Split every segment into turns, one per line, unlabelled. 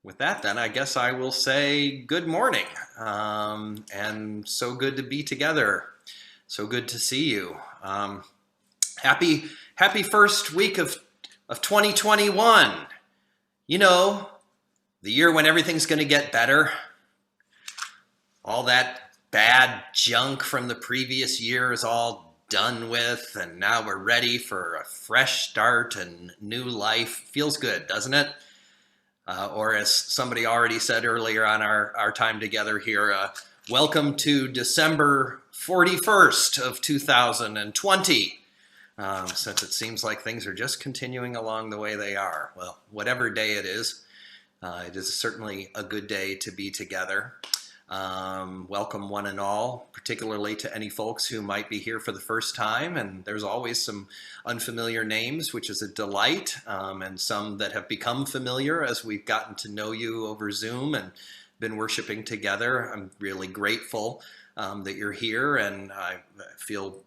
With that, then, I guess I will say good morning. And so good to be together. So good to see you. Happy first week of 2021. You know, the year when everything's going to get better. All that bad junk from the previous year is all done with, and now we're ready for a fresh start and new life. Feels good, doesn't it? Or as somebody already said earlier on our time together here, welcome to December 41st of 2020. Since it seems like things are just continuing along the way they are. Well, whatever day it is certainly a good day to be together. Welcome one and all, particularly to any folks who might be here for the first time. And there's always some unfamiliar names, which is a delight, and some that have become familiar as we've gotten to know you over Zoom and been worshiping together. I'm really grateful that you're here, and I feel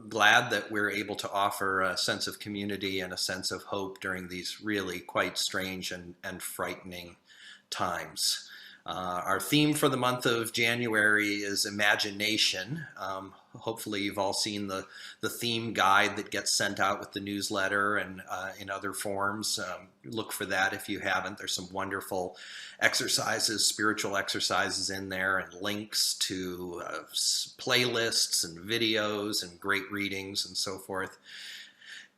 glad that we're able to offer a sense of community and a sense of hope during these really quite strange and frightening times. Our theme for the month of January is imagination. Hopefully you've all seen the theme guide that gets sent out with the newsletter and in other forms. Look for that if you haven't. There's some wonderful exercises, spiritual exercises in there, and links to playlists and videos and great readings and so forth.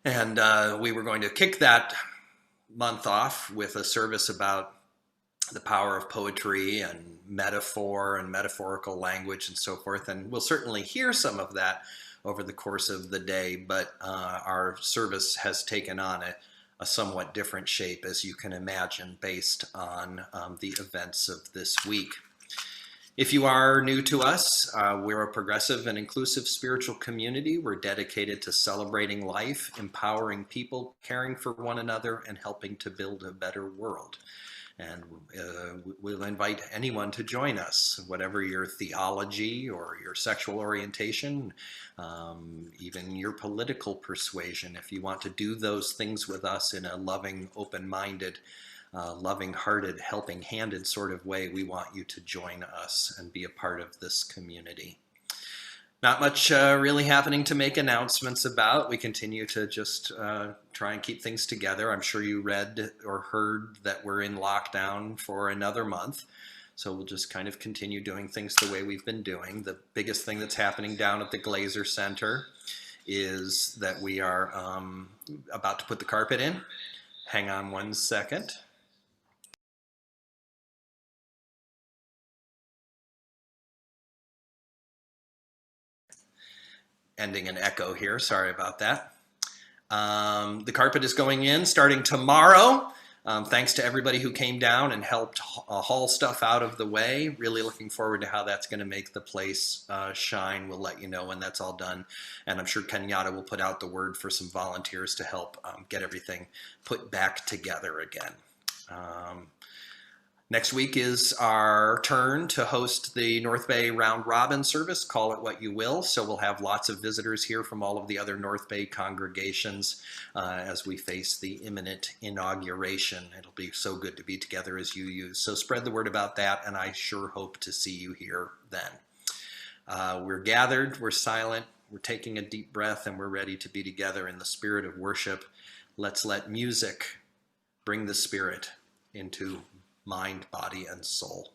And we were going to kick that month off with a service about the power of poetry and metaphor and metaphorical language and so forth. And we'll certainly hear some of that over the course of the day, but our service has taken on a somewhat different shape, as you can imagine, based on the events of this week. If you are new to us, we're a progressive and inclusive spiritual community. We're dedicated to celebrating life, empowering people, caring for one another, and helping to build a better world. And we'll invite anyone to join us, whatever your theology or your sexual orientation, even your political persuasion. If you want to do those things with us in a loving, open-minded, loving-hearted, helping-handed sort of way, we want you to join us and be a part of this community. Not much really happening to make announcements about. We continue to just try and keep things together. I'm sure you read or heard that we're in lockdown for another month. So we'll just kind of continue doing things the way we've been doing. The biggest thing that's happening down at the Glazer Center is that we are about to put the carpet in. Hang on one second. Ending an echo here, sorry about that. The carpet is going in starting tomorrow. Thanks to everybody who came down and helped haul stuff out of the way. Really looking forward to how that's going to make the place shine. We'll let you know when that's all done. And I'm sure Kenyatta will put out the word for some volunteers to help get everything put back together again. Next week is our turn to host the North Bay Round Robin service, call it what you will. So we'll have lots of visitors here from all of the other North Bay congregations as we face the imminent inauguration. It'll be so good to be together as UUs. So spread the word about that, and I sure hope to see you here then. We're gathered, we're silent, we're taking a deep breath, and we're ready to be together in the spirit of worship. Let's let music bring the spirit into mind, body, and soul.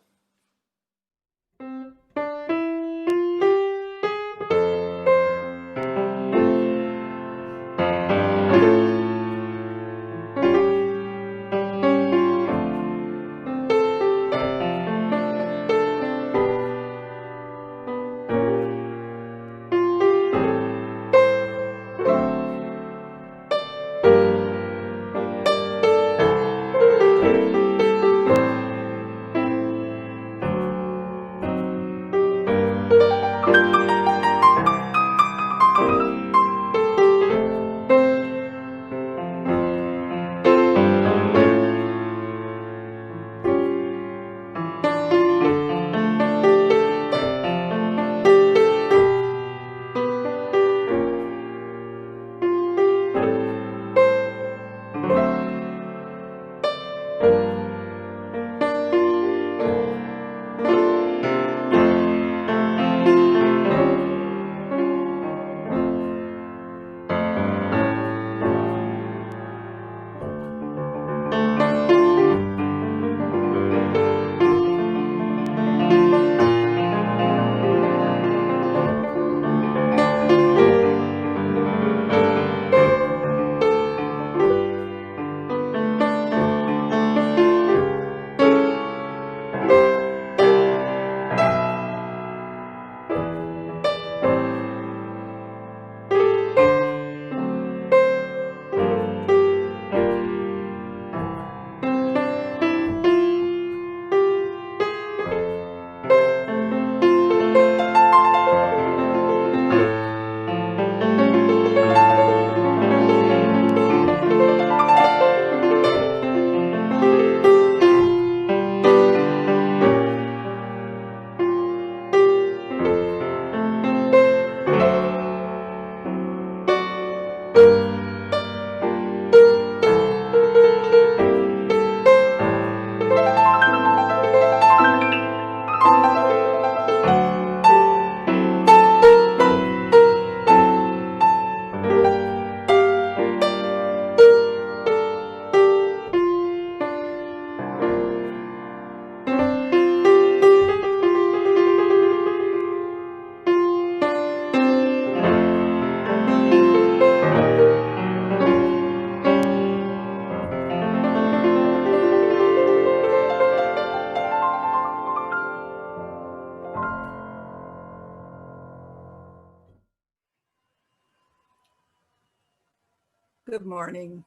Good morning.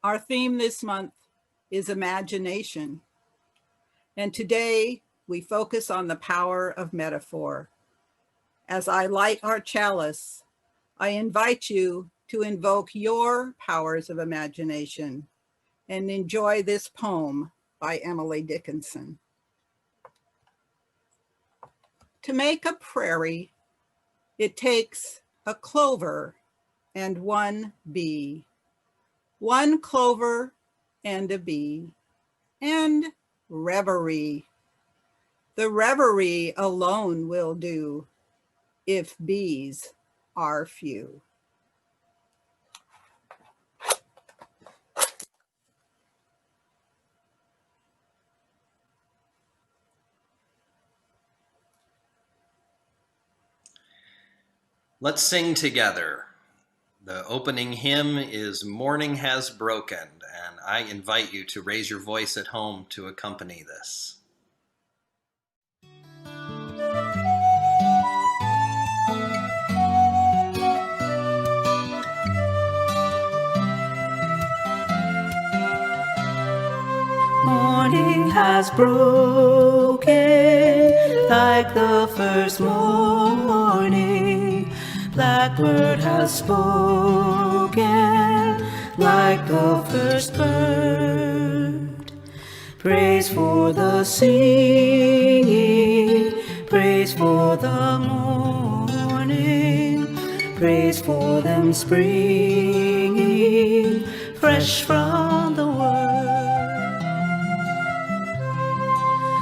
Our theme this month is imagination. And today we focus on the power of metaphor. As I light our chalice, I invite you to invoke your powers of imagination and enjoy this poem by Emily Dickinson. To make a prairie, it takes a clover and one bee. One clover and a bee, and reverie. The reverie alone will do if bees are few.
Let's sing together. The opening hymn is Morning Has Broken, and I invite you to raise your voice at home to accompany this.
Morning has broken like the first morning. Blackbird has spoken like the first bird. Praise for the singing, praise for the morning, praise for them springing fresh from the word.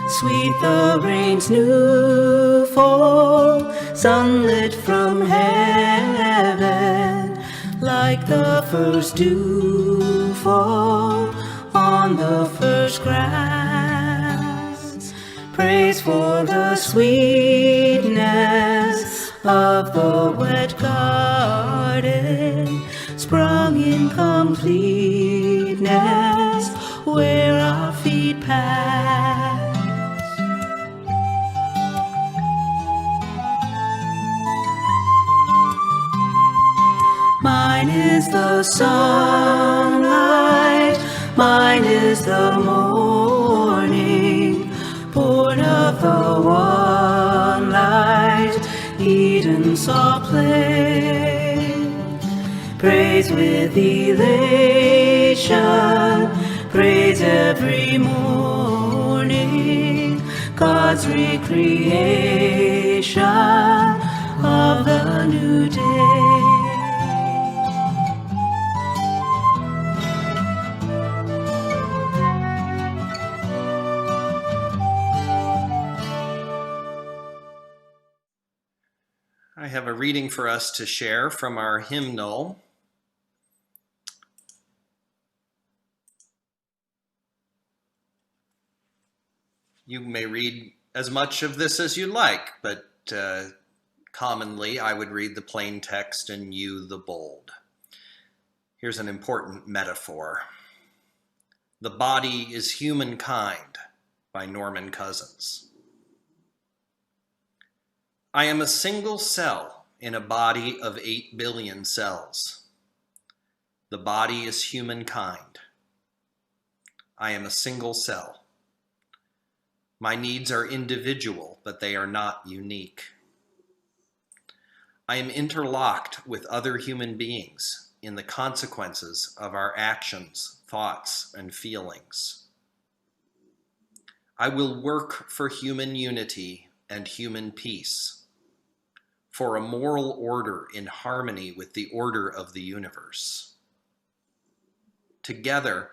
Sweet the rain's new fall, sunlit from heaven, like the first dew fall on the first grass. Praise for the sweetness of the wet garden, sprung in completeness where our feet pass. Mine is the sunlight, mine is the morning, born of the one light, Eden saw play. Praise with elation, praise every morning, God's recreation of the new day.
I have a reading for us to share from our hymnal. You may read as much of this as you like, but commonly I would read the plain text and you the bold. Here's an important metaphor. The Body is Humankind by Norman Cousins. I am a single cell in a body of 8 billion cells. The body is humankind. I am a single cell. My needs are individual, but they are not unique. I am interlocked with other human beings in the consequences of our actions, thoughts, and feelings. I will work for human unity and human peace, for a moral order in harmony with the order of the universe. Together,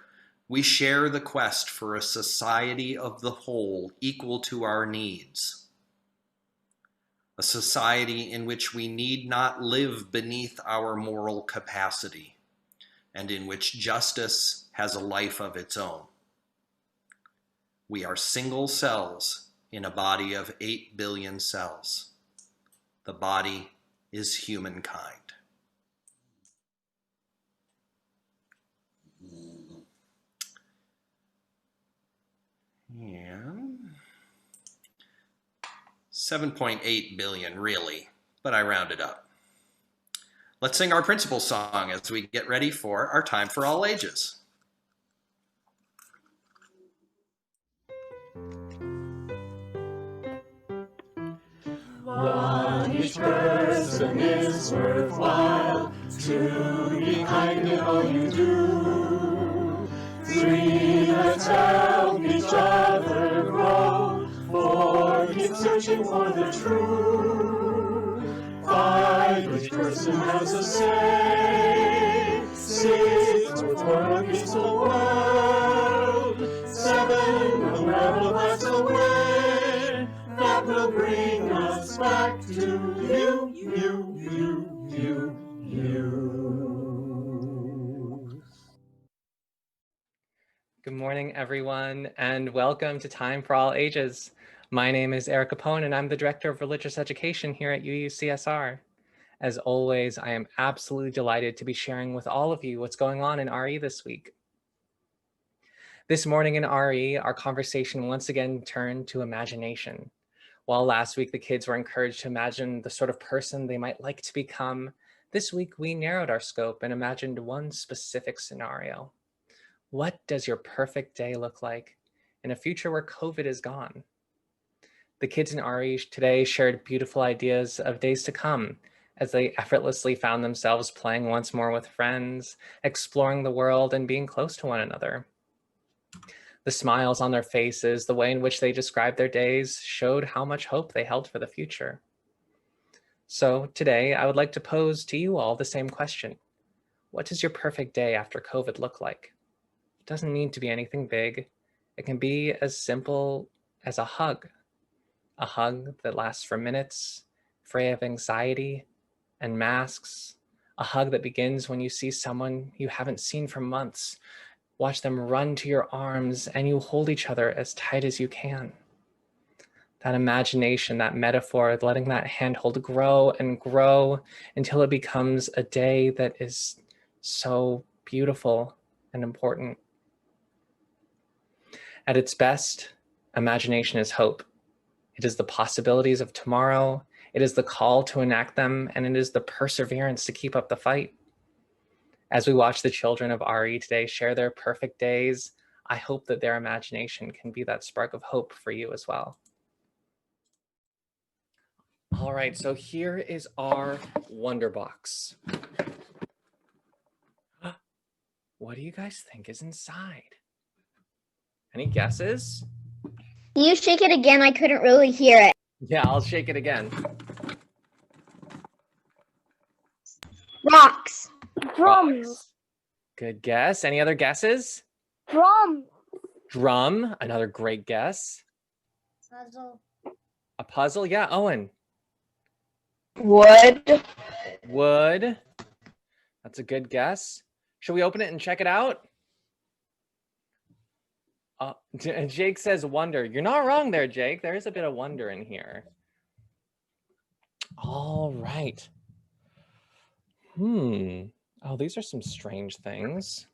we share the quest for a society of the whole equal to our needs. A society in which we need not live beneath our moral capacity, and in which justice has a life of its own. We are single cells in a body of 8 billion cells. The body is humankind. And 7.8 billion really, but I rounded up. Let's sing our principal song as we get ready for our Time for All Ages.
While each person is worthwhile, to be kind in all you do. Three, let's help each other grow, for keep searching for the true. Five, each person has a say. Six, for a peaceful world. Seven, unravel that's a way that will bring us back to you.
Good morning, everyone, and welcome to Time for All Ages. My name is Eric Capone, and I'm the Director of Religious Education here at UUCSR. As always, I am absolutely delighted to be sharing with all of you what's going on in RE this week. This morning in RE, our conversation once again turned to imagination. While last week the kids were encouraged to imagine the sort of person they might like to become, this week we narrowed our scope and imagined one specific scenario. What does your perfect day look like in a future where COVID is gone? The kids in RE today shared beautiful ideas of days to come as they effortlessly found themselves playing once more with friends, exploring the world, and being close to one another. The smiles on their faces, the way in which they described their days, showed how much hope they held for the future. So today, I would like to pose to you all the same question. What does your perfect day after COVID look like? It doesn't need to be anything big. It can be as simple as a hug that lasts for minutes, free of anxiety and masks, a hug that begins when you see someone you haven't seen for months. Watch them run to your arms and you hold each other as tight as you can. That imagination, that metaphor, letting that handhold grow and grow until it becomes a day that is so beautiful and important. At its best, imagination is hope. It is the possibilities of tomorrow. It is the call to enact them, and it is the perseverance to keep up the fight. As we watch the children of RE today share their perfect days, I hope that their imagination can be that spark of hope for you as well. All right, so here is our Wonder Box. What do you guys think is inside? Any guesses?
Can you shake it again? I couldn't really hear it.
Yeah, I'll shake it again.
Rocks.
Drums. Good guess. Any other guesses?
Drum.
Drum, another great guess.
Puzzle.
A puzzle, yeah, Owen.
Wood.
Wood. That's a good guess. Should we open it and check it out? Jake says wonder. You're not wrong there, Jake. There is a bit of wonder in here. All right. Oh, these are some strange things.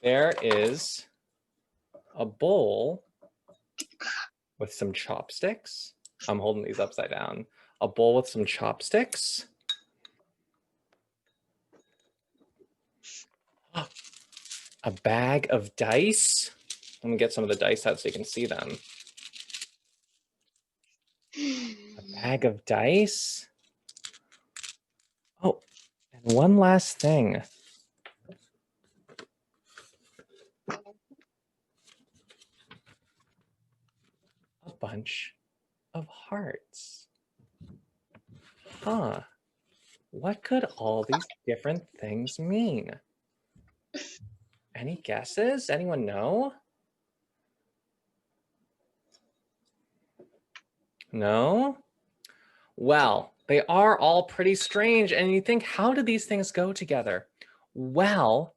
There is a bowl with some chopsticks. I'm holding these upside down. A bowl with some chopsticks. A bag of dice. Let me get some of the dice out so you can see them. A bag of dice. Oh, and one last thing. A bunch of hearts. Huh. What could all these different things mean? Any guesses? Anyone know? No? Well, they are all pretty strange, and you think, how do these things go together? Well,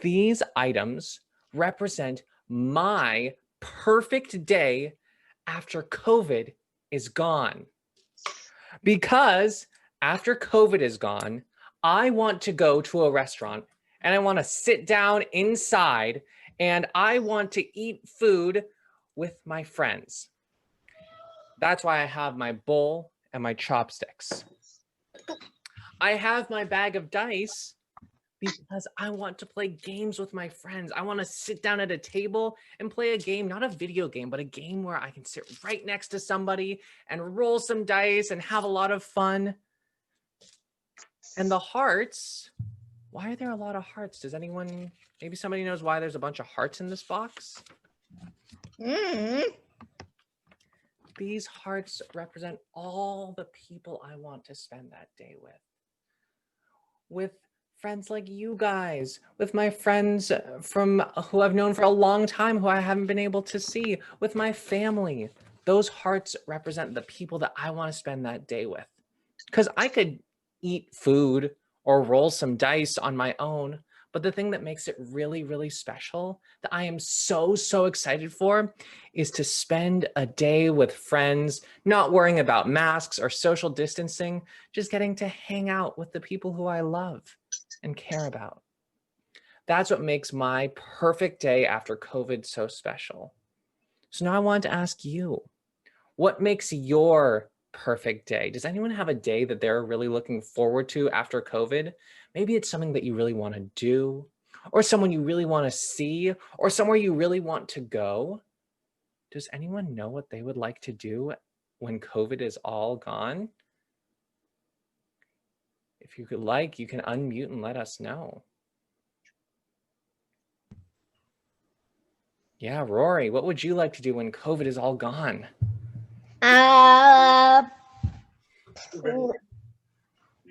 these items represent my perfect day after COVID is gone. Because after COVID is gone, I want to go to a restaurant and I want to sit down inside and I want to eat food with my friends. That's why I have my bowl and my chopsticks. I have my bag of dice because I want to play games with my friends. I want to sit down at a table and play a game, not a video game, but a game where I can sit right next to somebody and roll some dice and have a lot of fun. And the hearts, why are there a lot of hearts? Does anyone, maybe somebody knows why there's a bunch of hearts in this box? These hearts represent all the people I want to spend that day with friends like you guys, with my friends from who I've known for a long time who I haven't been able to see, with my family. Those hearts represent the people that I want to spend that day with. Because I could eat food or roll some dice on my own, but the thing that makes it really, really special, that I am so, so excited for, is to spend a day with friends, not worrying about masks or social distancing, just getting to hang out with the people who I love and care about. That's what makes my perfect day after COVID so special. So now I want to ask you, what makes your perfect day? Does anyone have a day that they're really looking forward to after COVID? Maybe it's something that you really want to do, or someone you really want to see, or somewhere you really want to go. Does anyone know what they would like to do when COVID is all gone? If you could like, you can unmute and let us know. Yeah, Rory, what would you like to do when COVID is all gone?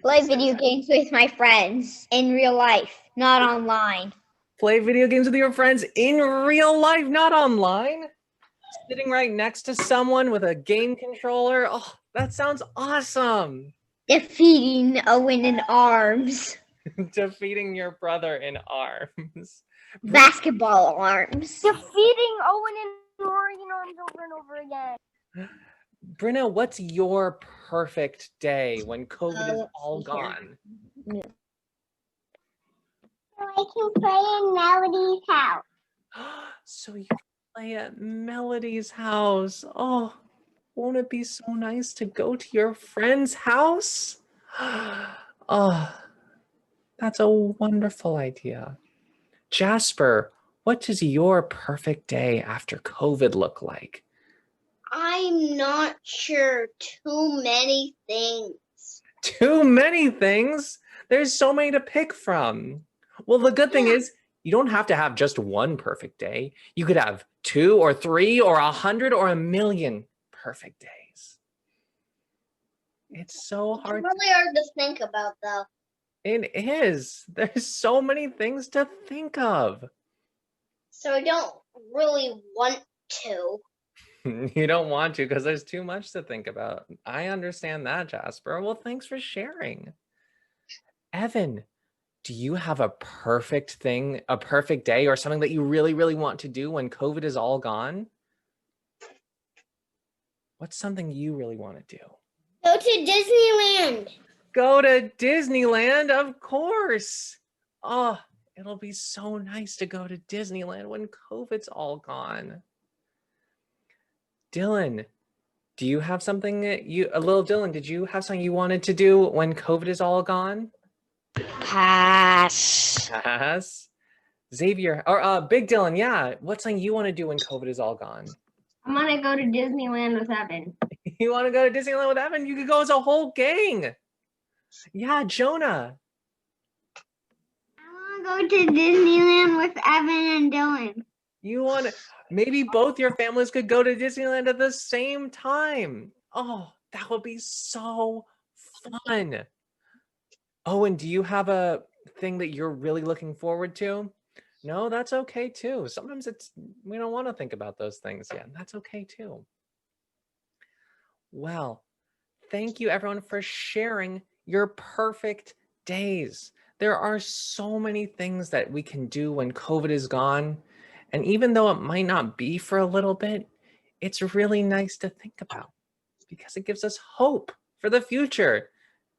Play video games with my friends in real life, not online.
Play video games with your friends in real life, not online? Sitting right next to someone with a game controller? Oh, that sounds awesome.
Defeating Owen in arms.
Defeating your brother in arms.
Basketball arms.
Defeating Owen and Rory in arms over and over again.
Brenna, what's your perfect day when COVID is all gone?
I can play in Melody's house.
So you can play at Melody's house. Oh, won't it be so nice to go to your friend's house? Oh, that's a wonderful idea. Jasper, what does your perfect day after COVID look like?
I'm not sure. Too many things.
Too many things? There's so many to pick from. Well, the good thing is you don't have to have just one perfect day. You could have 2 or 3 or 100 or 1,000,000 perfect days. It's so hard.
It's really hard to think about, though.
It is. There's so many things to think of.
So I don't really want to.
You don't want to because there's too much to think about. I understand that, Jasper. Well, thanks for sharing. Evan, do you have a perfect thing, a perfect day, or something that you really, really want to do when COVID is all gone? What's something you really want to do?
Go to Disneyland.
Go to Disneyland, of course. Oh, it'll be so nice to go to Disneyland when COVID's all gone. Dylan, do you have something that little Dylan, did you have something you wanted to do when COVID is all gone?
Pass.
Pass. Xavier, or Big Dylan, yeah. What's something you want to do when COVID is all gone?
I'm gonna go to Disneyland with Evan.
You want to go to Disneyland with Evan? You could go as a whole gang. Yeah, Jonah.
I wanna go to Disneyland with Evan and Dylan.
You want to, maybe both your families could go to Disneyland at the same time. Oh, that would be so fun. Oh, and do you have a thing that you're really looking forward to? No, that's okay too. Sometimes we don't want to think about those things yet. That's okay too. Well, thank you everyone for sharing your perfect days. There are so many things that we can do when COVID is gone. And even though it might not be for a little bit, it's really nice to think about because it gives us hope for the future.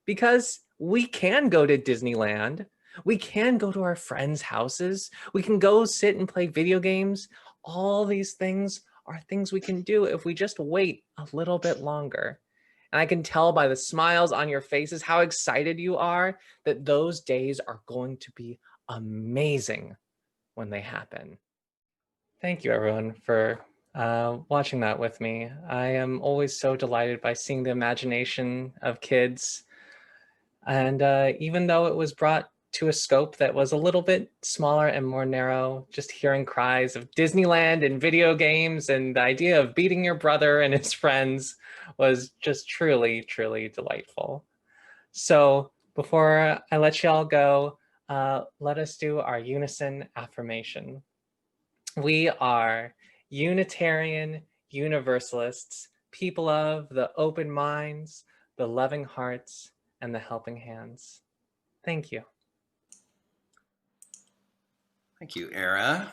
Because we can go to Disneyland. We can go to our friends' houses. We can go sit and play video games. All these things are things we can do if we just wait a little bit longer. And I can tell by the smiles on your faces how excited you are that those days are going to be amazing when they happen. Thank you, everyone, for watching that with me. I am always so delighted by seeing the imagination of kids. And even though it was brought to a scope that was a little bit smaller and more narrow, just hearing cries of Disneyland and video games and the idea of beating your brother and his friends was just truly, truly delightful. So before I let you all go, let us do our unison affirmation. We are Unitarian Universalists, people of the open minds, the loving hearts, and the helping hands. Thank you.
Thank you, Era.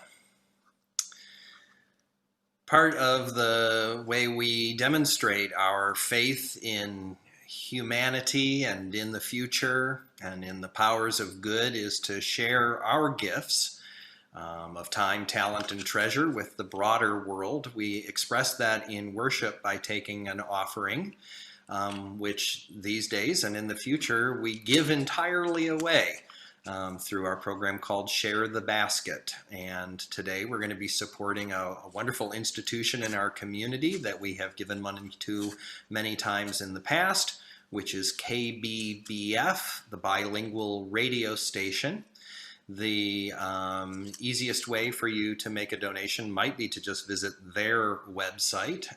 Part of the way we demonstrate our faith in humanity and in the future and in the powers of good is to share our gifts of time, talent, and treasure with the broader world. We express that in worship by taking an offering, which these days and in the future we give entirely away through our program called Share the Basket. And today we're going to be supporting a wonderful institution in our community that we have given money to many times in the past, which is KBBF, the bilingual radio station. The easiest way for you to make a donation might be to just visit their website.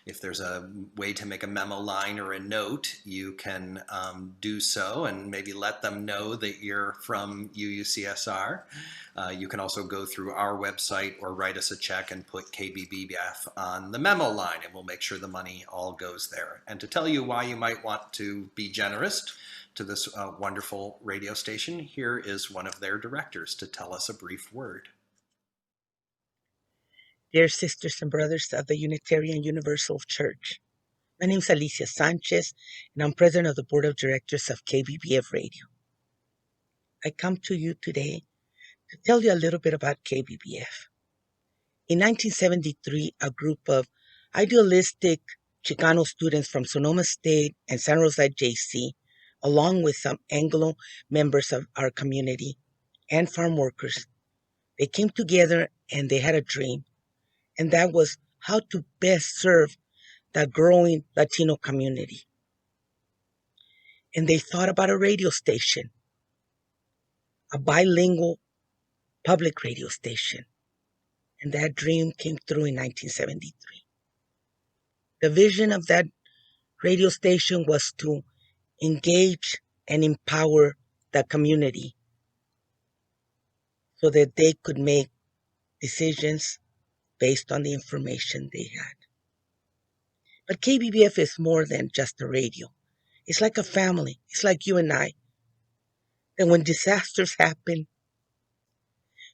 If there's a way to make a memo line or a note, you can do so and maybe let them know that you're from UUCSR. You can also go through our website or write us a check and put KBBF on the memo line, and we'll make sure the money all goes there. And to tell you why you might want to be generous to this wonderful radio station, here is one of their directors to tell us a brief word.
Dear sisters and brothers of the Unitarian Universal Church, my name is Alicia Sanchez, and I'm president of the board of directors of KBBF Radio. I come to you today to tell you a little bit about KBBF. In 1973, a group of idealistic Chicano students from Sonoma State and San Jose JC, along with some Anglo members of our community and farm workers, they came together and they had a dream, and that was how to best serve the growing Latino community. And they thought about a radio station, a bilingual public radio station, and that dream came through in 1973. The vision of that radio station was to engage and empower the community so that they could make decisions based on the information they had. But KBBF is more than just a radio. It's like a family. It's like you and I. And when disasters happen,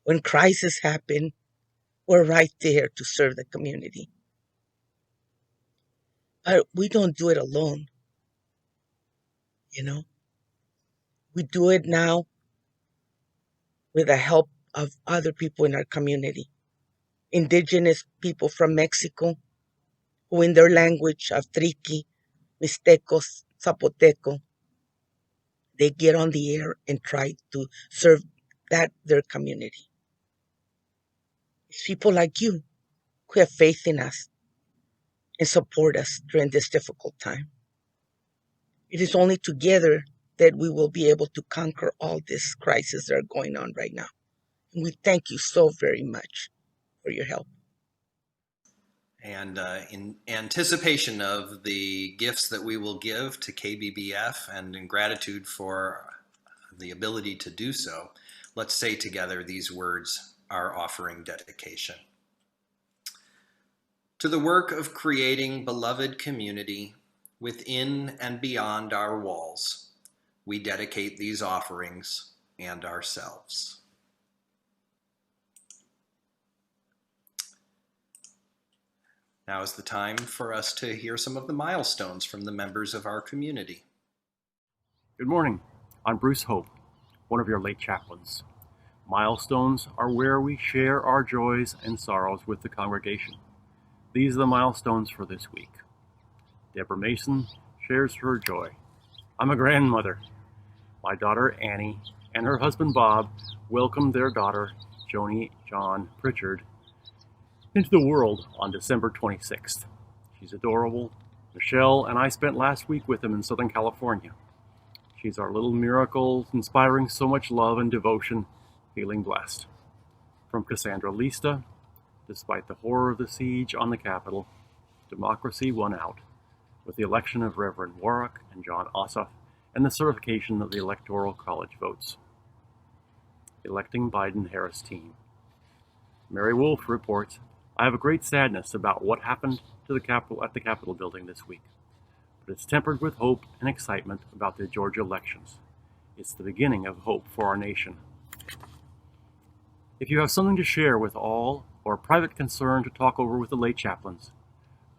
when crises happen, we're right there to serve the community. But we don't do it alone. We do it now with the help of other people in our community. Indigenous people from Mexico, who in their language of Triqui, Mixtecos, Zapoteco, they get on the air and try to serve their community. It's people like you who have faith in us and support us during this difficult time. It is only together that we will be able to conquer all these crises that are going on right now. And we thank you so very much for your help.
And in anticipation of the gifts that we will give to KBBF and in gratitude for the ability to do so, let's say together these words, our offering dedication. To the work of creating beloved community within and beyond our walls, we dedicate these offerings and ourselves. Now is the time for us to hear some of the milestones from the members of our community.
Good morning. I'm Bruce Hope, one of your late chaplains. Milestones are where we share our joys and sorrows with the congregation. These are the milestones for this week. Deborah Mason shares her joy. I'm a grandmother. My daughter Annie and her husband Bob welcomed their daughter Joni John Pritchard into the world on December 26th. She's adorable. Michelle and I spent last week with them in Southern California. She's our little miracle, inspiring so much love and devotion, feeling blessed. From Cassandra Lista, despite the horror of the siege on the Capitol, democracy won out, with the election of Reverend Warwick and John Ossoff and the certification of the Electoral College votes. Electing Biden-Harris team. Mary Wolfe reports, I have a great sadness about what happened to the Capitol at the Capitol building this week, but it's tempered with hope and excitement about the Georgia elections. It's the beginning of hope for our nation. If you have something to share with all or a private concern to talk over with the lay chaplains,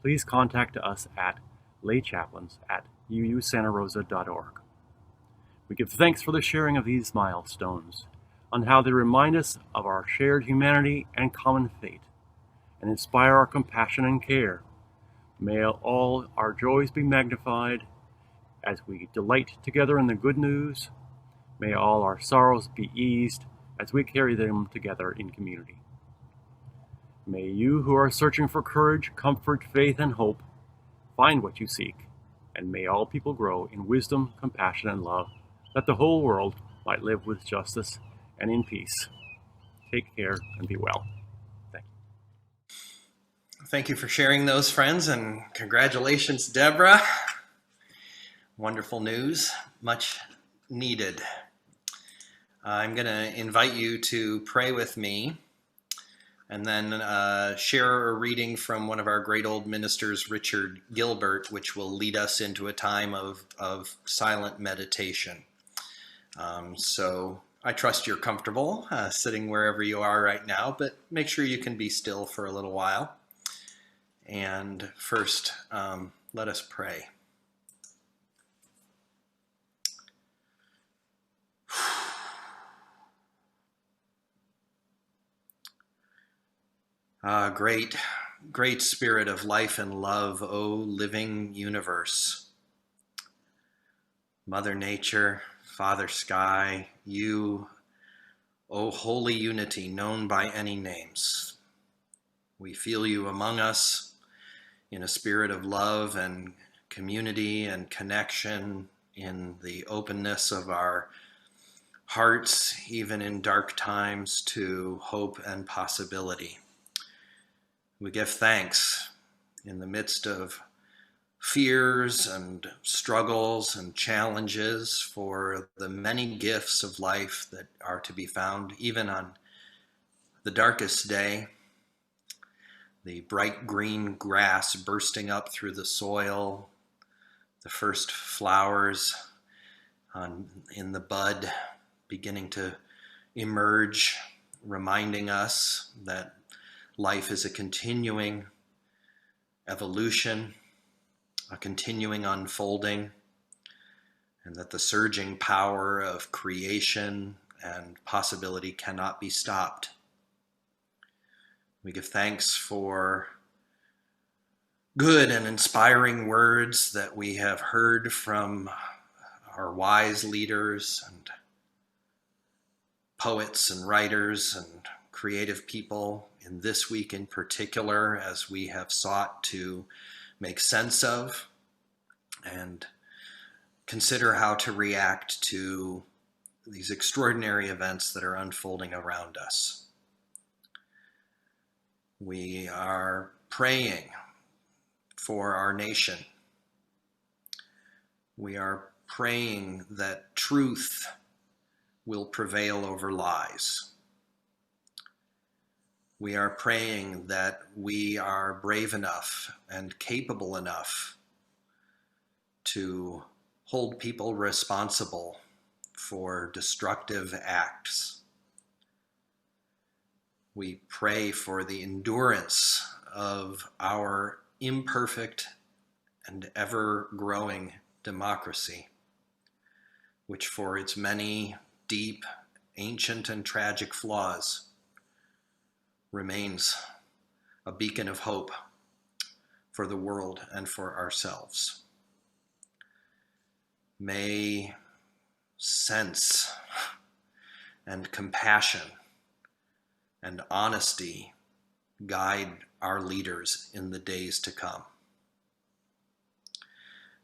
please contact us at laychaplains@uusantarosa.org. We give thanks for the sharing of these milestones, on how they remind us of our shared humanity and common fate, and inspire our compassion and care. May all our joys be magnified as we delight together in the good news. May all our sorrows be eased as we carry them together in community. May you who are searching for courage, comfort, faith, and hope find what you seek, and may all people grow in wisdom, compassion, and love, that the whole world might live with justice and in peace. Take care and be well. Thank you.
Thank you for sharing those, friends, and congratulations, Deborah. Wonderful news, much needed. I'm going to invite you to pray with me and then share a reading from one of our great old ministers, Richard Gilbert, which will lead us into a time of silent meditation. So I trust you're comfortable sitting wherever you are right now, but make sure you can be still for a little while. And first, let us pray. Great spirit of life and love, O living universe. Mother Nature, Father Sky, you, O holy unity known by any names. We feel you among us in a spirit of love and community and connection, in the openness of our hearts, even in dark times, to hope and possibility. We give thanks in the midst of fears and struggles and challenges for the many gifts of life that are to be found even on the darkest day. The bright green grass bursting up through the soil, the first flowers in the bud beginning to emerge, reminding us that life is a continuing evolution, a continuing unfolding, and that the surging power of creation and possibility cannot be stopped. We give thanks for good and inspiring words that we have heard from our wise leaders and poets and writers and creative people in this week in particular, as we have sought to make sense of and consider how to react to these extraordinary events that are unfolding around us. We are praying for our nation. We are praying that truth will prevail over lies. We are praying that we are brave enough and capable enough to hold people responsible for destructive acts. We pray for the endurance of our imperfect and ever-growing democracy, which for its many deep, ancient, and tragic flaws remains a beacon of hope for the world and for ourselves. May sense and compassion and honesty guide our leaders in the days to come.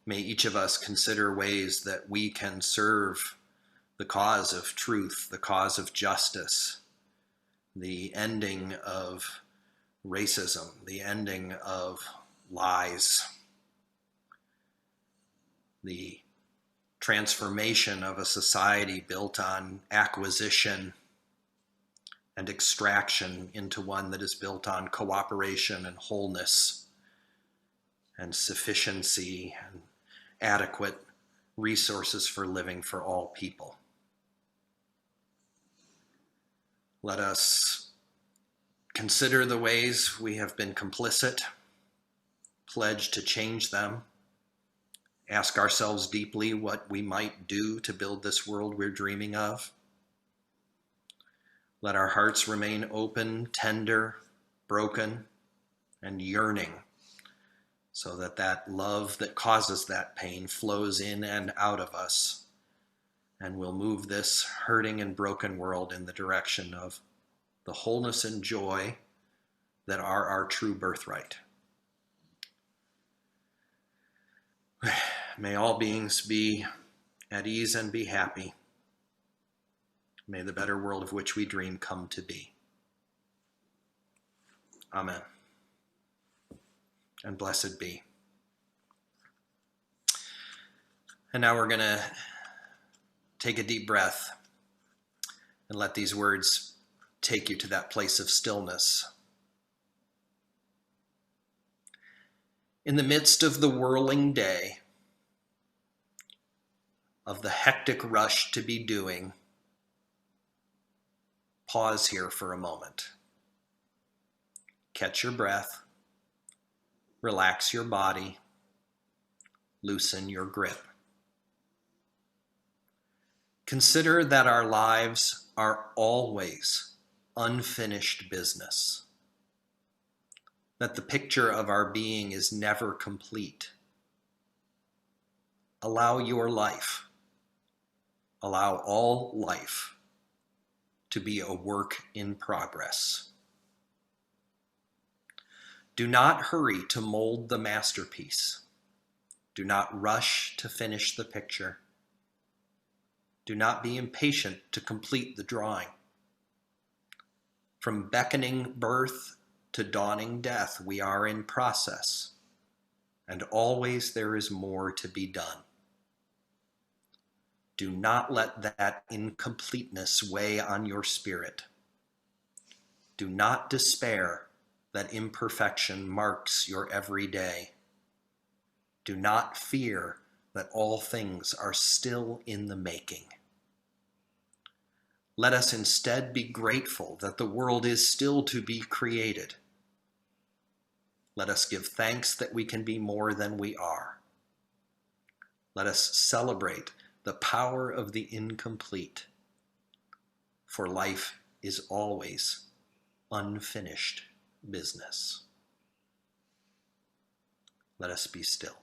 May each of us consider ways that we can serve the cause of truth, the cause of justice, the ending of racism, the ending of lies, the transformation of a society built on acquisition and extraction into one that is built on cooperation and wholeness and sufficiency and adequate resources for living for all people. Let us consider the ways we have been complicit, pledge to change them, ask ourselves deeply what we might do to build this world we're dreaming of. Let our hearts remain open, tender, broken, and yearning, so that that love that causes that pain flows in and out of us and will move this hurting and broken world in the direction of the wholeness and joy that are our true birthright. May all beings be at ease and be happy. May the better world of which we dream come to be. Amen. And blessed be. And now we're going to take a deep breath and let these words take you to that place of stillness. In the midst of the whirling day, of the hectic rush to be doing, pause here for a moment. Catch your breath, relax your body, loosen your grip. Consider that our lives are always unfinished business, that the picture of our being is never complete. Allow your life, allow all life to be a work in progress. Do not hurry to mold the masterpiece. Do not rush to finish the picture. Do not be impatient to complete the drawing. From beckoning birth to dawning death, we are in process, and always there is more to be done. Do not let that incompleteness weigh on your spirit. Do not despair that imperfection marks your every day. Do not fear that all things are still in the making. Let us instead be grateful that the world is still to be created. Let us give thanks that we can be more than we are. Let us celebrate the power of the incomplete, for life is always unfinished business. Let us be still.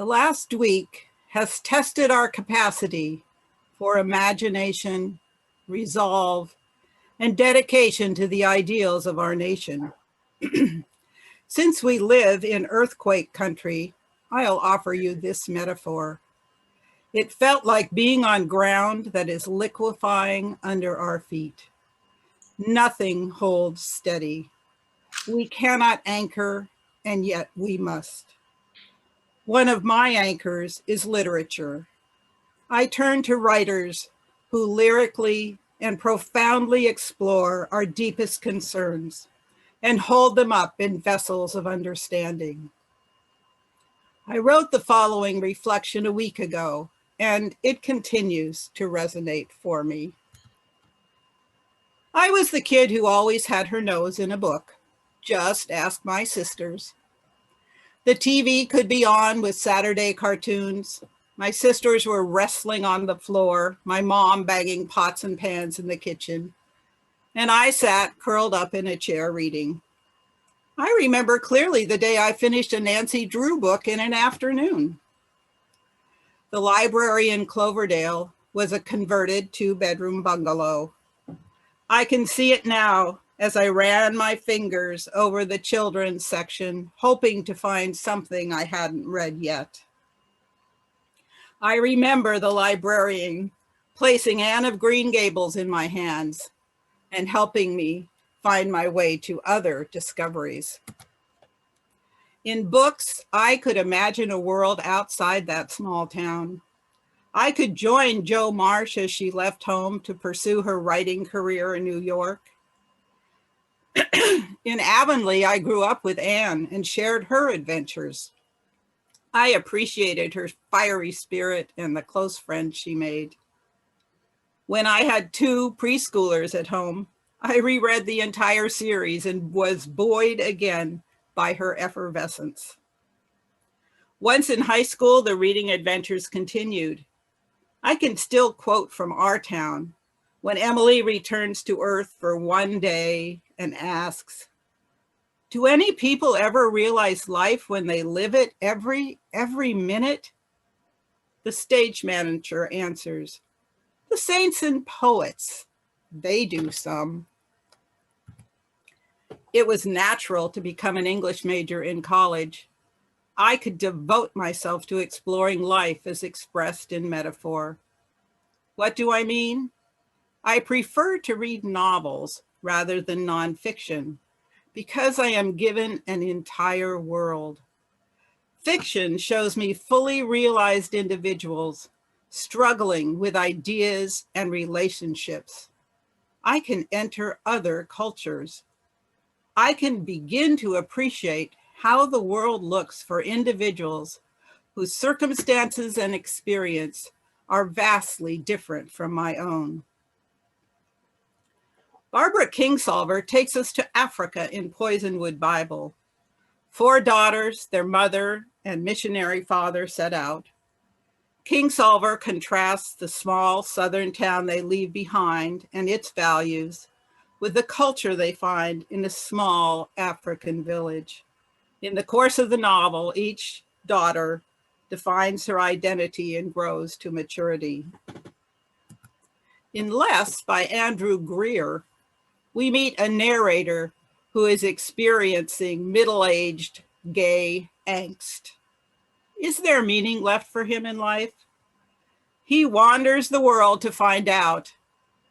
The last week has tested our capacity for imagination, resolve, and dedication to the ideals of our nation. Since we live in earthquake country, I'll offer you this metaphor. It felt like being on ground that is liquefying under our feet. Nothing holds steady. We cannot anchor, and yet we must. One of my anchors is literature. I turn to writers who lyrically and profoundly explore our deepest concerns and hold them up in vessels of understanding. I wrote the following reflection a week ago, and it continues to resonate for me. I was the kid who always had her nose in a book. Just ask my sisters. The TV could be on with Saturday cartoons. My sisters were wrestling on the floor, my mom banging pots and pans in the kitchen, and I sat curled up in a chair reading. I remember clearly the day I finished a Nancy Drew book in an afternoon. The library in Cloverdale was a converted 2-bedroom bungalow. I can see it now as I ran my fingers over the children's section, hoping to find something I hadn't read yet. I remember the librarian placing Anne of Green Gables in my hands and helping me find my way to other discoveries. In books, I could imagine a world outside that small town. I could join Jo Marsh as she left home to pursue her writing career in New York. In Avonlea, I grew up with Anne and shared her adventures. I appreciated her fiery spirit and the close friends she made. When I had 2 preschoolers at home, I reread the entire series and was buoyed again by her effervescence. Once in high school, the reading adventures continued. I can still quote from Our Town when Emily returns to Earth for one day and asks, "Do any people ever realize life when they live it every minute?" The stage manager answers, "The saints and poets, they do some." It was natural to become an English major in college. I could devote myself to exploring life as expressed in metaphor. What do I mean? I prefer to read novels rather than nonfiction because I am given an entire world. Fiction shows me fully realized individuals struggling with ideas and relationships. I can enter other cultures. I can begin to appreciate how the world looks for individuals whose circumstances and experience are vastly different from my own. Barbara Kingsolver takes us to Africa in Poisonwood Bible. 4 daughters, their mother and missionary father set out. Kingsolver contrasts the small southern town they leave behind and its values with the culture they find in a small African village. In the course of the novel, each daughter defines her identity and grows to maturity. In Less by Andrew Greer, we meet a narrator who is experiencing middle-aged gay angst. Is there meaning left for him in life? He wanders the world to find out,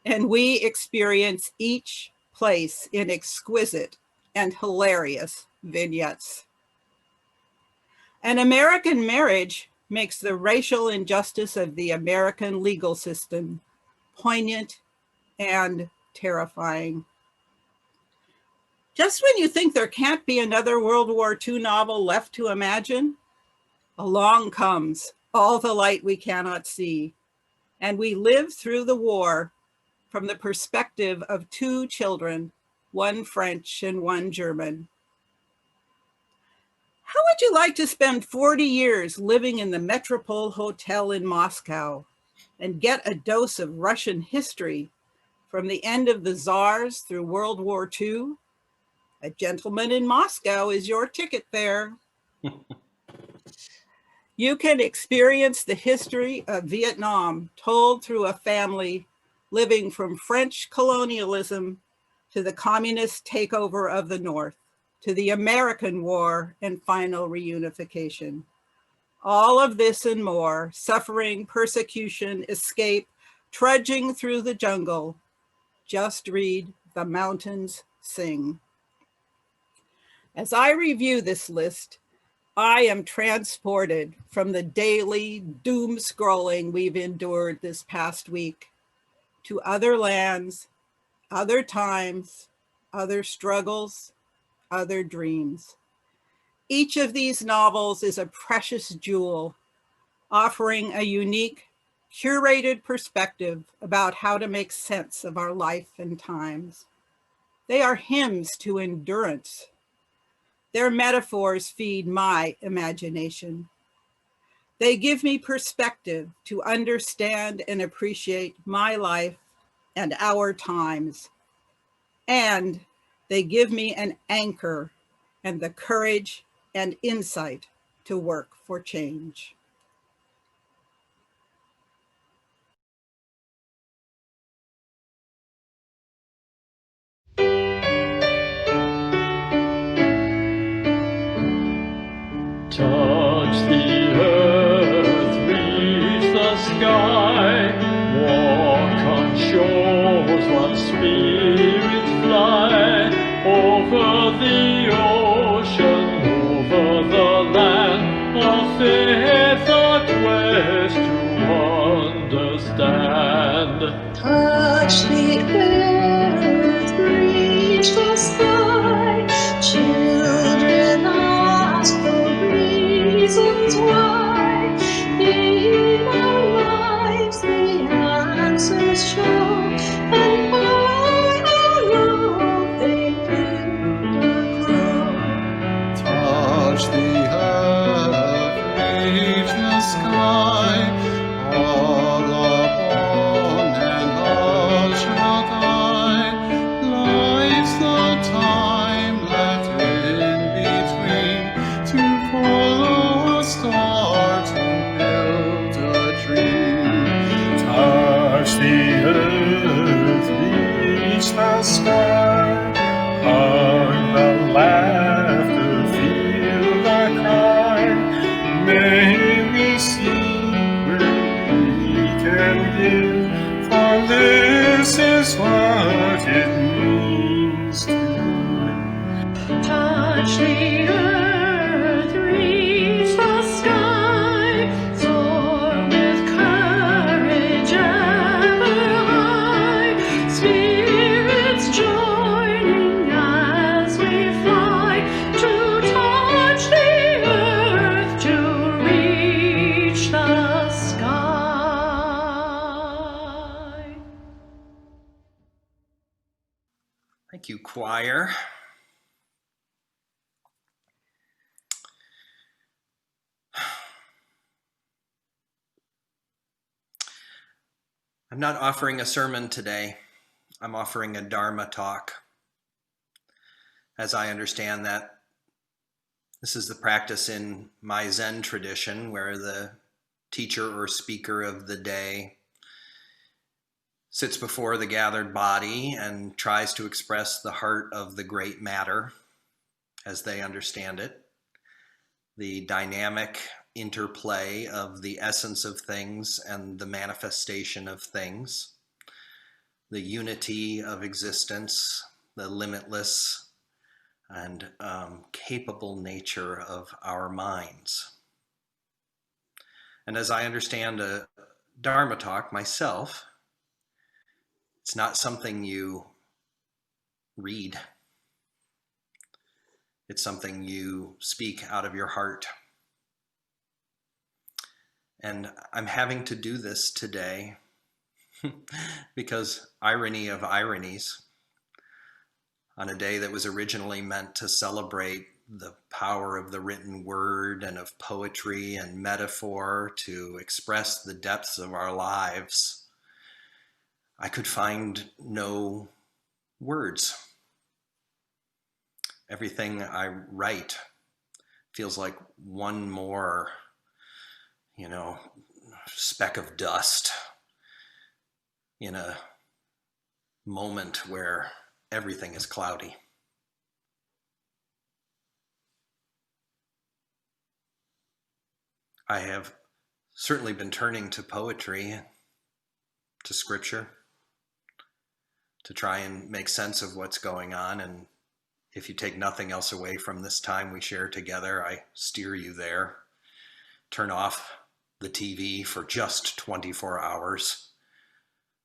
and we experience each place in exquisite and hilarious vignettes. An American Marriage makes the racial injustice of the American legal system poignant and terrifying. Just when you think there can't be another World War II novel left to imagine, along comes All the Light We Cannot See, and we live through the war from the perspective of 2 children, one French and one German. How would you like to spend 40 years living in the Metropole Hotel in Moscow and get a dose of Russian history from the end of the Tsars through World War II? A gentleman in Moscow is your ticket there. You can experience the history of Vietnam told through a family living from French colonialism to the communist takeover of the North, to the American War and final reunification. All of this and more, suffering, persecution, escape, trudging through the jungle. Just read The Mountains Sing. As I review this list, I am transported from the daily doom scrolling we've endured this past week to other lands, other times, other struggles, other dreams. Each of these novels is a precious jewel, offering a unique, curated perspective about how to make sense of our life and times. They are hymns to endurance. Their metaphors feed my imagination. They give me perspective to understand and appreciate my life and our times. And they give me an anchor and the courage and insight to work for change.
Touch the earth, reach the sky, walk on shores while spirits fly, over the ocean, over the land, of faith a quest to understand.
Touch the earth, reach the sky, children ask the reasons why. In our lives the answers show, and by our love they build a crown.
Touch the earth, reach the sky, all upon and all shall die. Life's the time left in between, to follow a star, to build a dream. Touch the earth, reach the sky, hug the laughter, feel the cry. May we see where we can give, for this is what it means to live.
Touch the earth, reach the sky, soar with courage ever high. Spirits joining as we fly, to touch the earth, to reach the sky.
Thank you, choir. I'm not offering a sermon today. I'm offering a Dharma talk. As I understand that, this is the practice in my Zen tradition where the teacher or speaker of the day sits before the gathered body and tries to express the heart of the great matter as they understand it, the dynamic interplay of the essence of things and the manifestation of things, the unity of existence, the limitless and capable nature of our minds. And as I understand a Dharma talk myself, it's not something you read. It's something you speak out of your heart. And I'm having to do this today because, irony of ironies, on a day that was originally meant to celebrate the power of the written word and of poetry and metaphor to express the depths of our lives, I could find no words. Everything I write feels like one more speck of dust in a moment where everything is cloudy. I have certainly been turning to poetry, to scripture, to try and make sense of what's going on. And if you take nothing else away from this time we share together, I steer you there. Turn off the TV for just 24 hours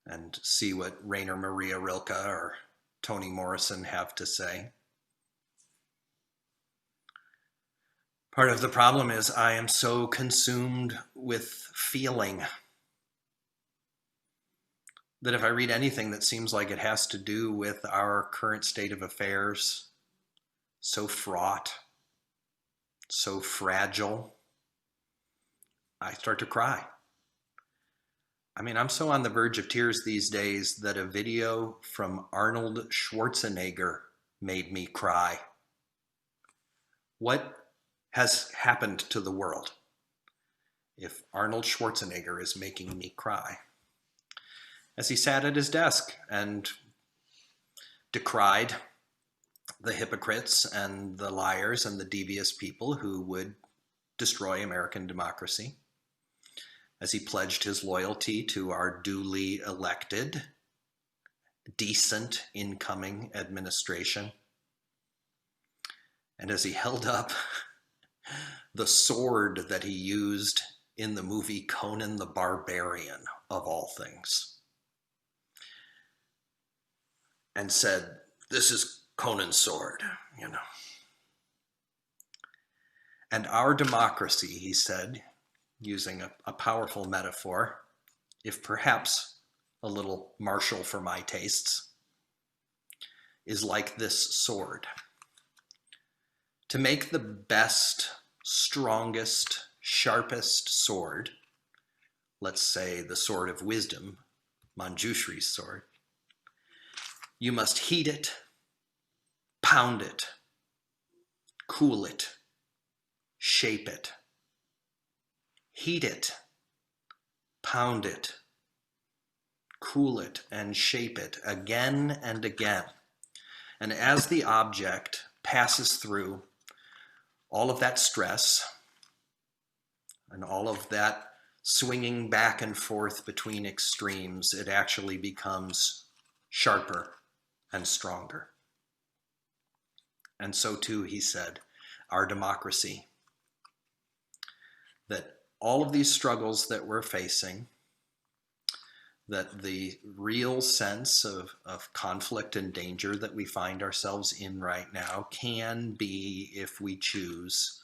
and see what Rainer Maria Rilke or Toni Morrison have to say. Part of the problem is I am so consumed with feeling that if I read anything that seems like it has to do with our current state of affairs, so fraught, so fragile, I start to cry. I mean, I'm so on the verge of tears these days that a video from Arnold Schwarzenegger made me cry. What has happened to the world if Arnold Schwarzenegger is making me cry? As he sat at his desk and decried the hypocrites and the liars and the devious people who would destroy American democracy, as he pledged his loyalty to our duly elected, decent incoming administration, and as he held up the sword that he used in the movie Conan the Barbarian, of all things, and said, "This is Conan's sword," And our democracy, he said, using a powerful metaphor, if perhaps a little martial for my tastes, is like this sword. To make the best, strongest, sharpest sword, let's say the sword of wisdom, Manjushri's sword, you must heat it, pound it, cool it, shape it. Heat it, pound it, cool it, and shape it again and again. And as the object passes through all of that stress and all of that swinging back and forth between extremes, it actually becomes sharper and stronger. And so too, he said, our democracy, that all of these struggles that we're facing, that the real sense of conflict and danger that we find ourselves in right now can be, if we choose,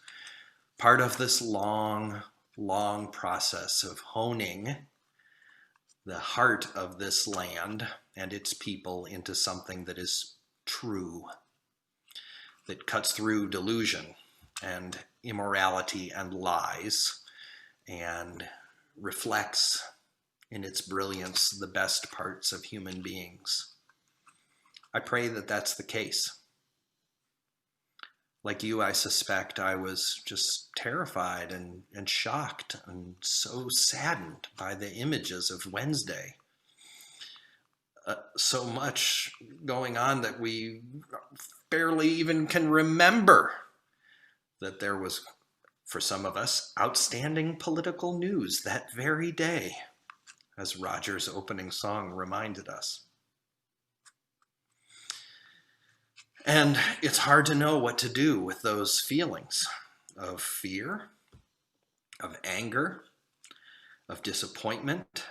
part of this long, long process of honing the heart of this land and its people into something that is true, that cuts through delusion and immorality and lies, and reflects in its brilliance the best parts of human beings. I pray that that's the case. Like you, I suspect I was just terrified and shocked and so saddened by the images of Wednesday. So much going on that we barely even can remember that there was, for some of us, outstanding political news that very day, as Roger's opening song reminded us. And it's hard to know what to do with those feelings of fear, of anger, of disappointment,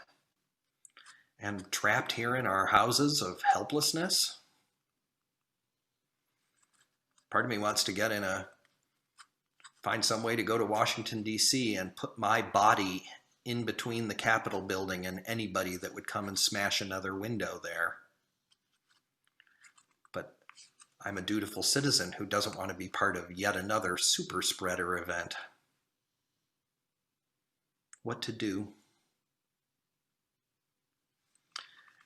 and trapped here in our houses of helplessness. Part of me wants to find some way to go to Washington, D.C. and put my body in between the Capitol building and anybody that would come and smash another window there. But I'm a dutiful citizen who doesn't want to be part of yet another super spreader event. What to do?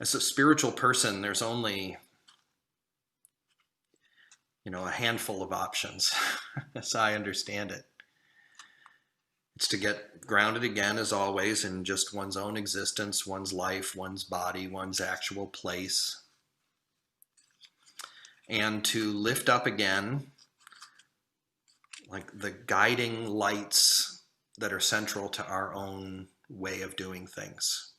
As a spiritual person, there's only, a handful of options, as I understand it. It's to get grounded again, as always, in just one's own existence, one's life, one's body, one's actual place. And to lift up again, like the guiding lights that are central to our own way of doing things.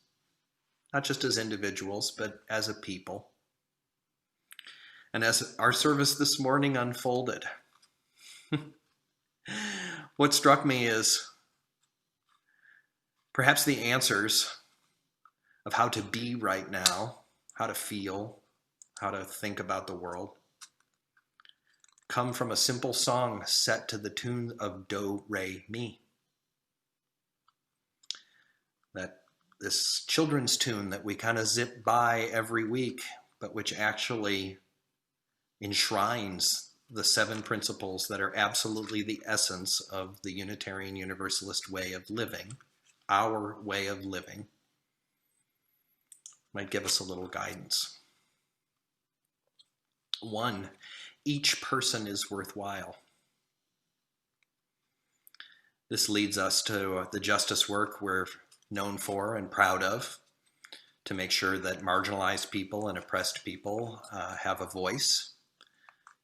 Not just as individuals, but as a people. And as our service this morning unfolded, what struck me is perhaps the answers of how to be right now, how to feel, how to think about the world, come from a simple song set to the tune of Do, Re, Mi. This children's tune that we kind of zip by every week, but which actually enshrines the 7 principles that are absolutely the essence of the Unitarian Universalist way of living, our way of living, might give us a little guidance. 1, each person is worthwhile. This leads us to the justice work we're known for and proud of, to make sure that marginalized people and oppressed people have a voice,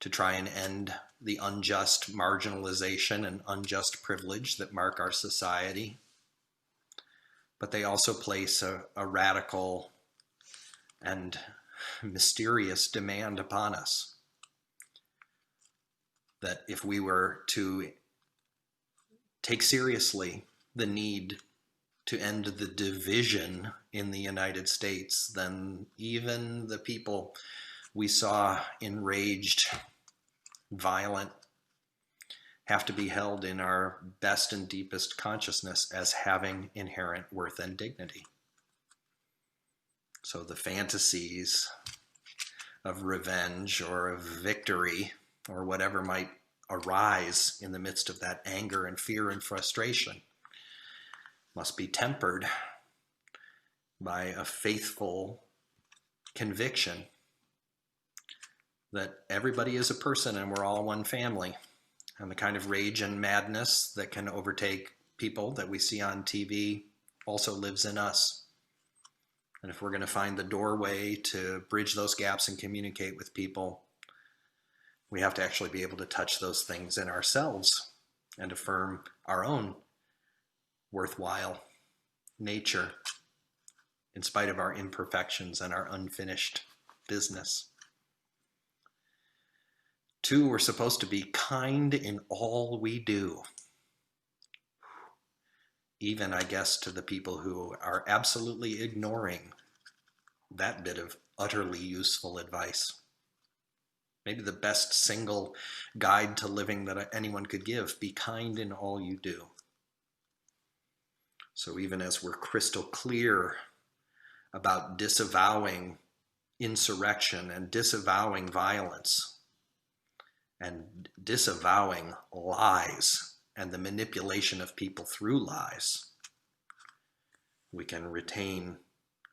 to try and end the unjust marginalization and unjust privilege that mark our society. But they also place a radical and mysterious demand upon us that if we were to take seriously the need to end the division in the United States, then even the people we saw enraged, violent, have to be held in our best and deepest consciousness as having inherent worth and dignity. So the fantasies of revenge or of victory or whatever might arise in the midst of that anger and fear and frustration must be tempered by a faithful conviction that everybody is a person and we're all one family. And the kind of rage and madness that can overtake people that we see on TV also lives in us. And if we're going to find the doorway to bridge those gaps and communicate with people, we have to actually be able to touch those things in ourselves and affirm our own worthwhile nature in spite of our imperfections and our unfinished business. 2, we're supposed to be kind in all we do. Even, I guess, to the people who are absolutely ignoring that bit of utterly useful advice. Maybe the best single guide to living that anyone could give: be kind in all you do. So even as we're crystal clear about disavowing insurrection and disavowing violence and disavowing lies and the manipulation of people through lies, we can retain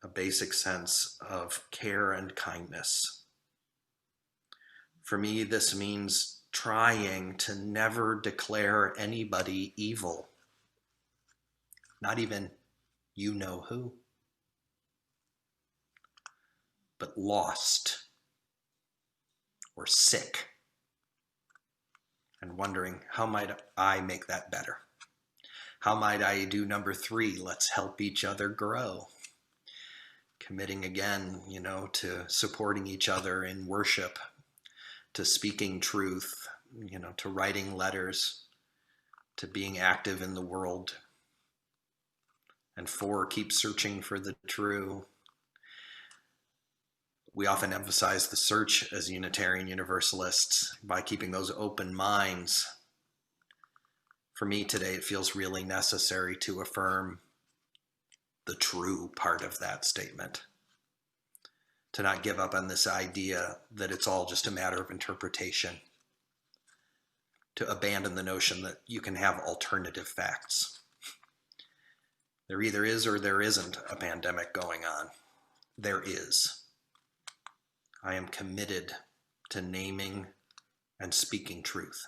a basic sense of care and kindness. For me, this means trying to never declare anybody evil, not even you know who, but lost or sick, and wondering, how might I make that better? How might I do number 3, let's help each other grow? Committing again, to supporting each other in worship, to speaking truth, to writing letters, to being active in the world. And 4, keep searching for the true. We often emphasize the search as Unitarian Universalists by keeping those open minds. For me today, it feels really necessary to affirm the true part of that statement. To not give up on this idea that it's all just a matter of interpretation. To abandon the notion that you can have alternative facts. There either is or there isn't a pandemic going on. There is. I am committed to naming and speaking truth.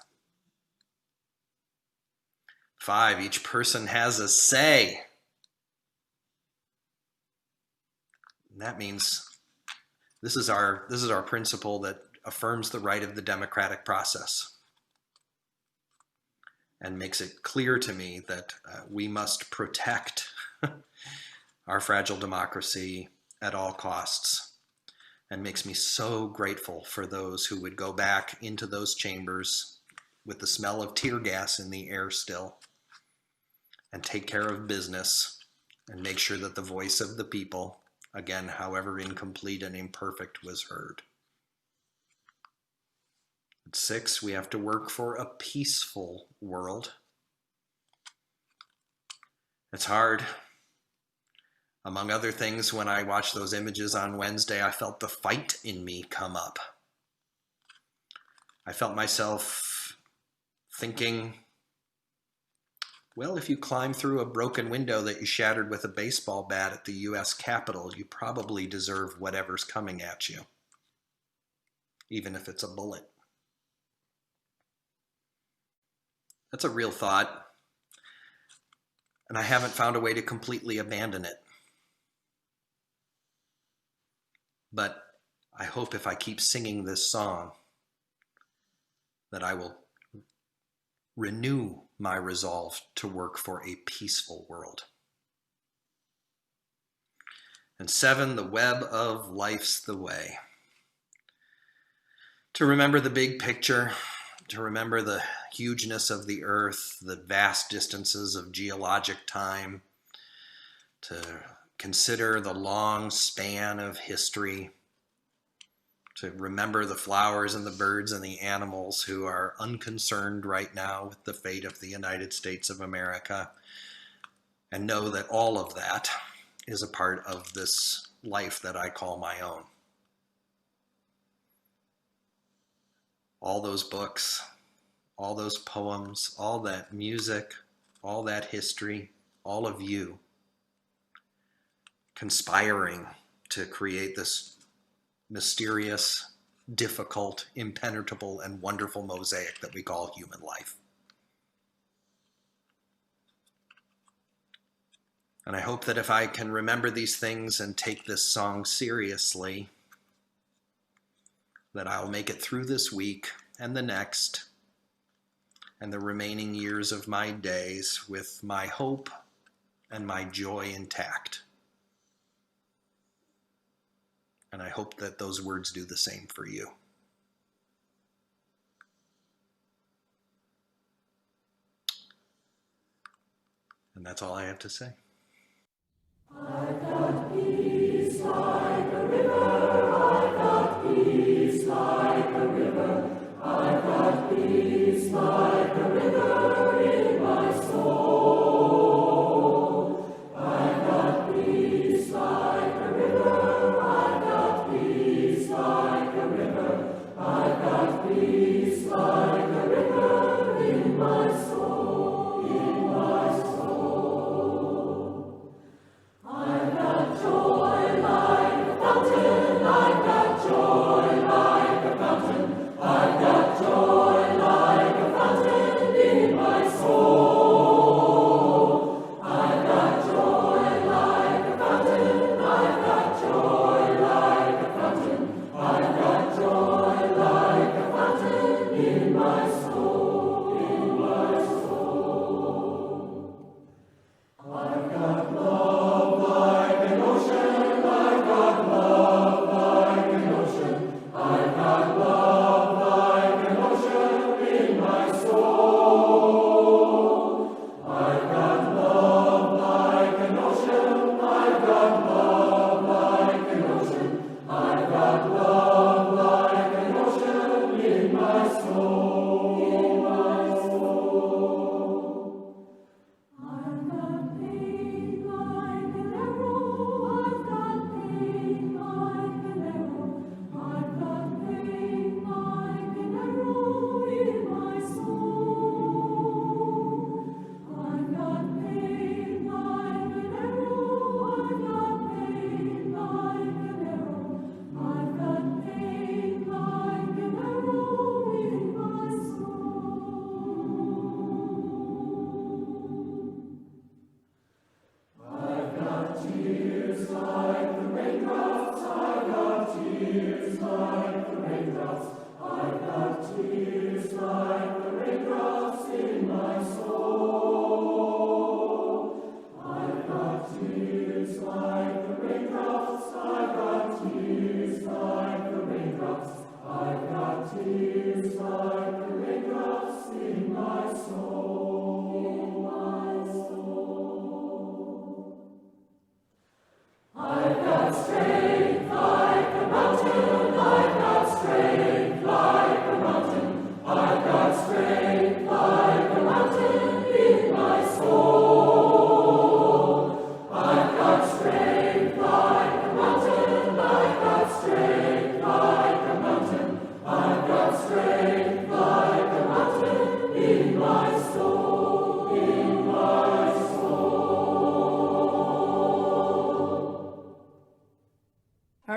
5, each person has a say. And that means this is our principle that affirms the right of the democratic process and makes it clear to me that we must protect our fragile democracy at all costs, and makes me so grateful for those who would go back into those chambers with the smell of tear gas in the air still and take care of business and make sure that the voice of the people, again, however incomplete and imperfect, was heard. At 6, we have to work for a peaceful world. It's hard. Among other things, when I watched those images on Wednesday, I felt the fight in me come up. I felt myself thinking, well, if you climb through a broken window that you shattered with a baseball bat at the U.S. Capitol, you probably deserve whatever's coming at you, even if it's a bullet. That's a real thought, and I haven't found a way to completely abandon it. But I hope if I keep singing this song that I will renew my resolve to work for a peaceful world. And 7, the web of life's the way. To remember the big picture, to remember the hugeness of the earth, the vast distances of geologic time, to consider the long span of history, to remember the flowers and the birds and the animals who are unconcerned right now with the fate of the United States of America, and know that all of that is a part of this life that I call my own. All those books, all those poems, all that music, all that history, all of you conspiring to create this mysterious, difficult, impenetrable, and wonderful mosaic that we call human life. And I hope that if I can remember these things and take this song seriously, that I'll make it through this week and the next and the remaining years of my days with my hope and my joy intact. And I hope that those words do the same for you. And that's all I have to say.
I've got peace like a river, I've got peace like a river, I've got peace like a river in my soul. I've got peace like a river, I've got peace like a river, I've got peace like a river in my soul, in my soul.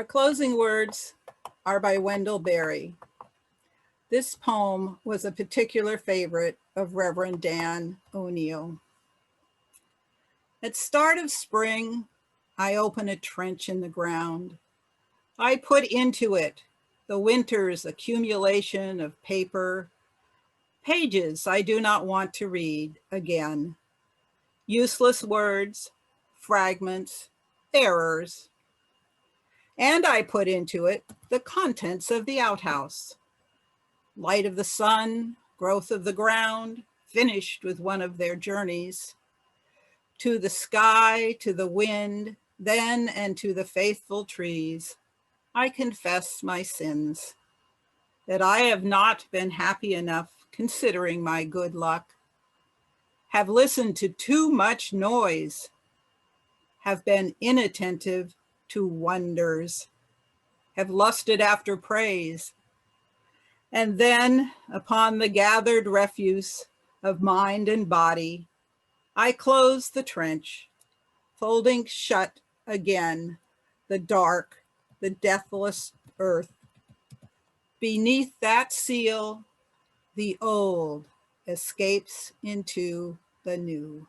Our closing words are by Wendell Berry. This poem was a particular favorite of Reverend Dan O'Neill. At start of spring, I open a trench in the ground. I put into it the winter's accumulation of paper, pages I do not want to read again, useless words, fragments, errors. And I put into it the contents of the outhouse. Light of the sun, growth of the ground, finished with one of their journeys. To the sky, to the wind, then and to the faithful trees, I confess my sins, that I have not been happy enough considering my good luck, have listened to too much noise, have been inattentive to wonders, have lusted after praise, and then upon the gathered refuse of mind and body, I close the trench, folding shut again the dark, the deathless earth. Beneath that seal, the old escapes into the new.